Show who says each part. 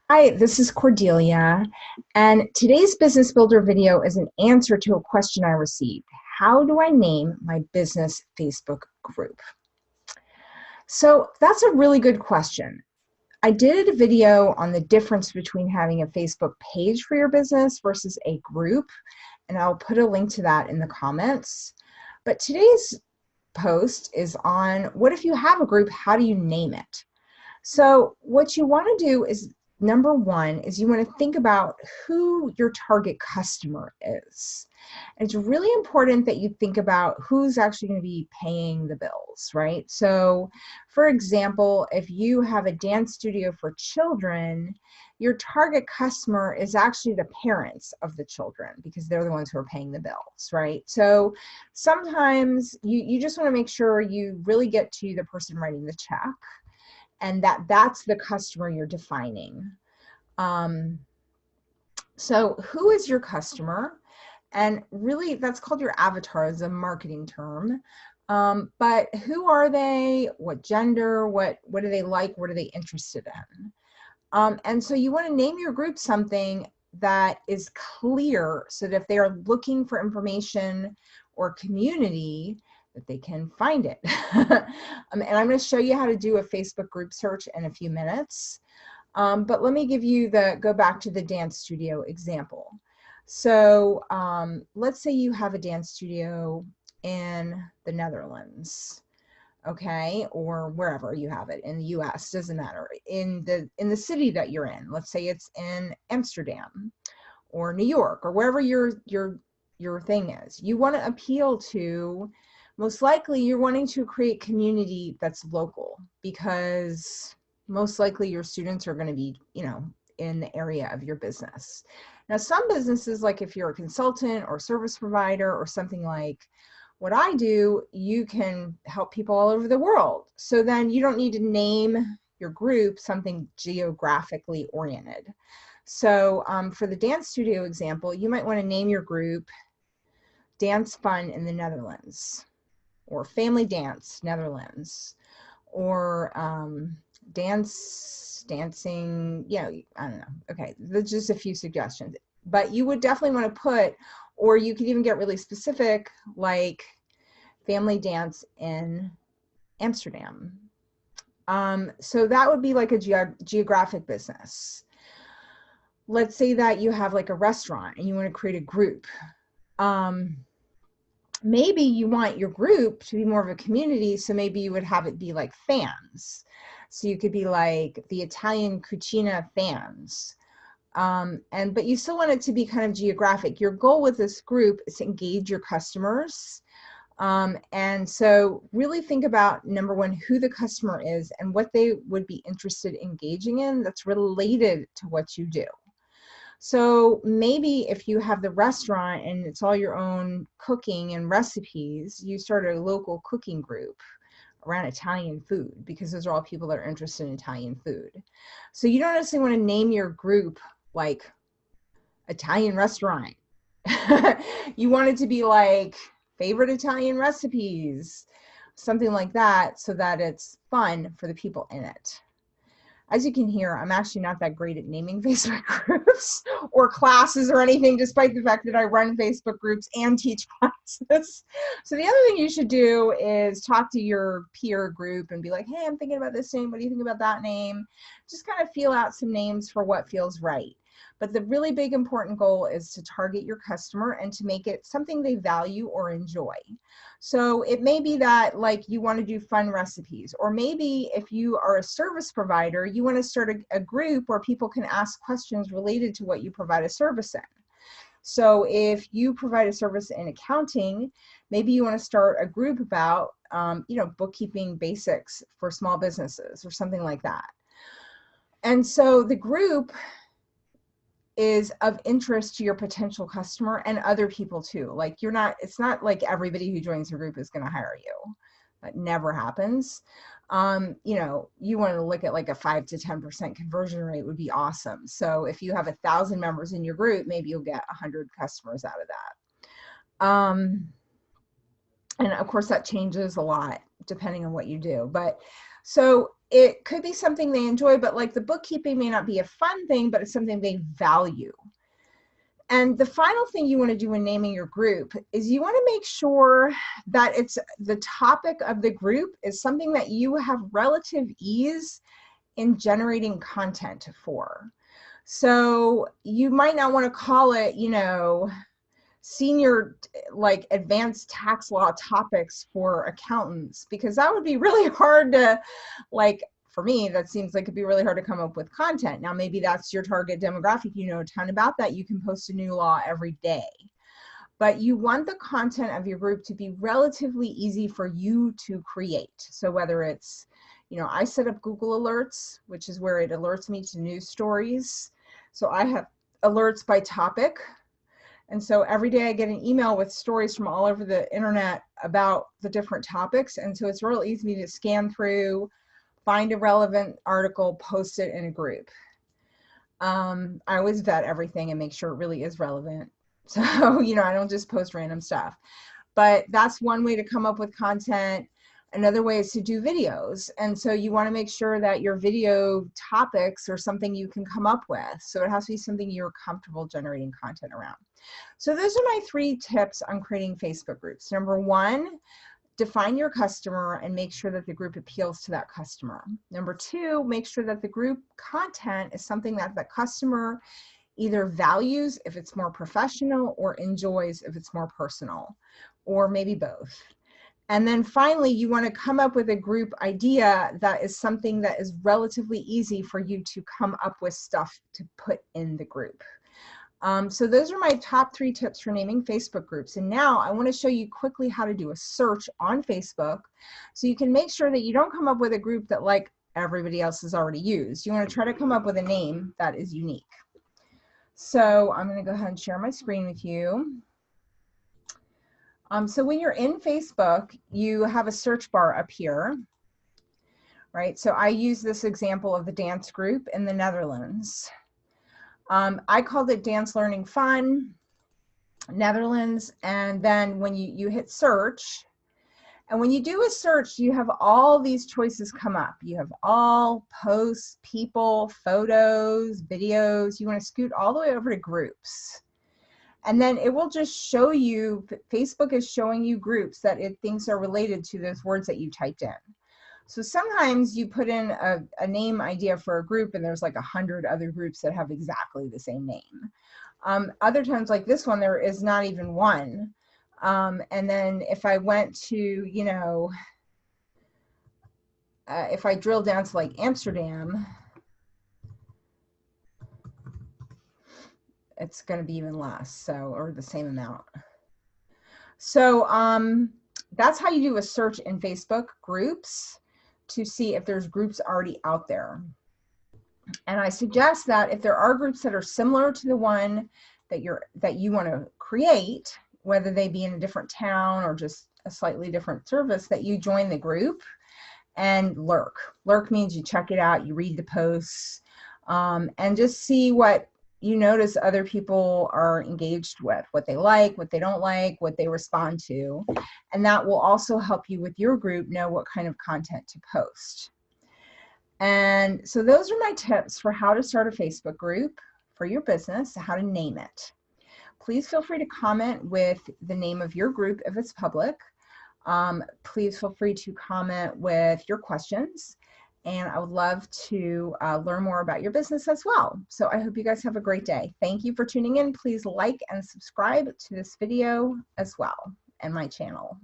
Speaker 1: Hi, this is Cordelia, and today's Business Builder video is an answer to a question I received. How do I name my business Facebook group? So that's a really good question. I did a video on the difference between having a Facebook page for your business versus a group, and I'll put a link to that in the comments. But today's post is on what if you have a group, how do you name it? So what you want to do is, number one, is you want to think about who your target customer is. And it's really important that you think about who's actually going to be paying the bills, right? So, for example, if you have a dance studio for children, your target customer is actually the parents of the children because they're the ones who are paying the bills, right? So sometimes you just want to make sure you really get to the person writing the check and that's the customer you're defining. So who is your customer? And really that's called your avatar as a marketing term. But who are they? What gender? What do they like? What are they interested in? And so you want to name your group something that is clear so that if they are looking for information or community, that they can find it. And I'm going to show you how to do a Facebook group search in a few minutes. But let me give you go back to the dance studio example. So let's say you have a dance studio in the Netherlands, okay, or wherever you have it in the US, doesn't matter, in the city that you're in. Let's say it's in Amsterdam or New York or wherever your thing is. You want to appeal to, most likely you're wanting to create community that's local because most likely your students are going to be, in the area of your business. Now, some businesses, like if you're a consultant or service provider or something like what I do, you can help people all over the world. So then you don't need to name your group something geographically oriented. So for the dance studio example, you might want to name your group Dance Fun in the Netherlands, or Family Dance Netherlands, or dancing, I don't know. Okay, there's just a few suggestions. But you would definitely want to put, or you could even get really specific, like Family Dance in Amsterdam. So that would be like a geographic business. Let's say that you have like a restaurant and you want to create a group. Maybe you want your group to be more of a community, so maybe you would have it be like fans. So you could be like the Italian Cucina fans. But you still want it to be kind of geographic. Your goal with this group is to engage your customers. And so really think about, number one, who the customer is and what they would be interested in engaging in that's related to what you do. So maybe if you have the restaurant and it's all your own cooking and recipes, you start a local cooking group around Italian food because those are all people that are interested in Italian food. So you don't necessarily want to name your group like Italian restaurant. You want it to be like favorite Italian recipes, something like that, so that it's fun for the people in it. As you can hear, I'm actually not that great at naming Facebook groups or classes or anything, despite the fact that I run Facebook groups and teach classes. So the other thing you should do is talk to your peer group and be like, hey, I'm thinking about this name. What do you think about that name? Just kind of feel out some names for what feels right. But the really big important goal is to target your customer and to make it something they value or enjoy. So it may be that like you want to do fun recipes, or maybe if you are a service provider, you want to start a group where people can ask questions related to what you provide a service in. So if you provide a service in accounting, maybe you want to start a group about, bookkeeping basics for small businesses or something like that. And so the group is of interest to your potential customer and other people too. Like it's not like everybody who joins your group is going to hire you. That never happens. You want to look at like a 5 to 10% conversion rate would be awesome. So if you have 1,000 members in your group, maybe you'll get 100 customers out of that. And of course that changes a lot depending on what you do. But so it could be something they enjoy, but like the bookkeeping may not be a fun thing, but it's something they value. And the final thing you want to do when naming your group is you want to make sure that it's the topic of the group is something that you have relative ease in generating content for. So you might not want to call it, you know, senior like advanced tax law topics for accountants, because that would be really hard to, like, for me, that seems like it'd be really hard to come up with content. Now, maybe that's your target demographic, you know a ton about that, you can post a new law every day. But you want the content of your group to be relatively easy for you to create. So whether it's, you know, I set up Google Alerts, which is where it alerts me to news stories. So I have alerts by topic. And so every day I get an email with stories from all over the internet about the different topics. And so it's real easy to scan through, find a relevant article, post it in a group. I always vet everything and make sure it really is relevant. So, you know, I don't just post random stuff. But that's one way to come up with content. Another way is to do videos. And so you want to make sure that your video topics are something you can come up with. So it has to be something you're comfortable generating content around. So those are my 3 tips on creating Facebook groups. Number 1, define your customer and make sure that the group appeals to that customer. Number 2, make sure that the group content is something that the customer either values if it's more professional or enjoys if it's more personal, or maybe both. And then finally, you want to come up with a group idea that is something that is relatively easy for you to come up with stuff to put in the group. So those are my top 3 tips for naming Facebook groups. And now I want to show you quickly how to do a search on Facebook so you can make sure that you don't come up with a group that like everybody else has already used. You want to try to come up with a name that is unique. So I'm going to go ahead and share my screen with you. So when you're in Facebook, you have a search bar up here, right? So I use this example of the dance group in the Netherlands. I called it Dance Learning Fun, Netherlands, and then when you hit search, and when you do a search, you have all these choices come up. You have all, posts, people, photos, videos. You want to scoot all the way over to groups. And then it will just show you, Facebook is showing you groups that it thinks are related to those words that you typed in. So sometimes you put in a name idea for a group and there's like 100 other groups that have exactly the same name. Other times like this one, there is not even one. And then if I went to, you know, if I drill down to like Amsterdam, it's going to be even less, so, or the same amount. So that's how you do a search in Facebook groups to see if there's groups already out there. And I suggest that if there are groups that are similar to the one that you want to create, whether they be in a different town or just a slightly different service, that you join the group and lurk. Lurk means you check it out, you read the posts, and just see what you notice other people are engaged with, what they like, what they don't like, what they respond to. And that will also help you with your group know what kind of content to post. And so those are my tips for how to start a Facebook group for your business, how to name it. Please feel free to comment with the name of your group if it's public. Please feel free to comment with your questions. And I would love to learn more about your business as well. So I hope you guys have a great day. Thank you for tuning in. Please like and subscribe to this video as well and my channel.